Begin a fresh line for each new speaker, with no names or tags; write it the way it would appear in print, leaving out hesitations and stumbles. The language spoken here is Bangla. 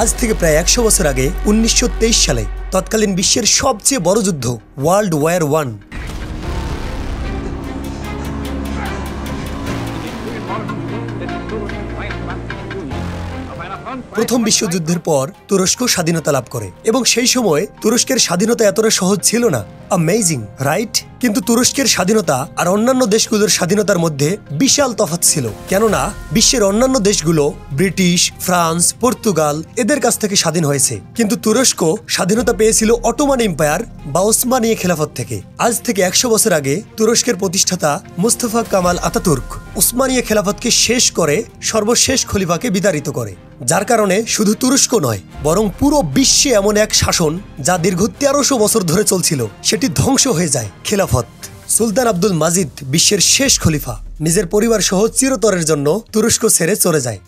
আজ থেকে প্রায় 100 বছর আগে 1923 সালে তৎকালীন বিশ্বের সবচেয়ে বড় যুদ্ধ ওয়ার্ল্ড ওয়ার 1 প্রথম বিশ্বযুদ্ধের পর তুরস্ক স্বাধীনতা লাভ করে এবং সেই সময় তুরস্কের স্বাধীনতা এতটা সহজ ছিল না। Amazing, right? কিন্তু তুরস্কের স্বাধীনতা আর অন্যান্য দেশগুলোর স্বাধীনতার মধ্যে বিশাল তফাৎ ছিল, কেননা বিশ্বের অন্যান্য দেশগুলো ব্রিটিশ, ফ্রান্স, পর্তুগাল এদের কাছ থেকে স্বাধীন হয়েছে, কিন্তু তুরস্ক স্বাধীনতা পেয়েছিল অটোমান এম্পায়ার বা ওসমানীয় খেলাফত থেকে। আজ থেকে 100 বছর আগে তুরস্কের প্রতিষ্ঠাতা মুস্তাফা কামাল আতাতুর্ক ওসমানীয় খেলাফতকে শেষ করে সর্বশেষ খলিফাকে বিতাড়িত করে, যার কারণে শুধু তুরস্ক নয় বরং পুরো বিশ্বে এমন এক শাসন যা দীর্ঘ 1300 বছর ধরে চলছিল সেটি ধ্বংস হয়ে যায়। খেলাফত। সুলতান আব্দুল মাজিদ বিশ্বের শেষ খলিফা নিজের পরিবার সহ চিরতরের জন্য তুরস্ক ছেড়ে চলে যায়।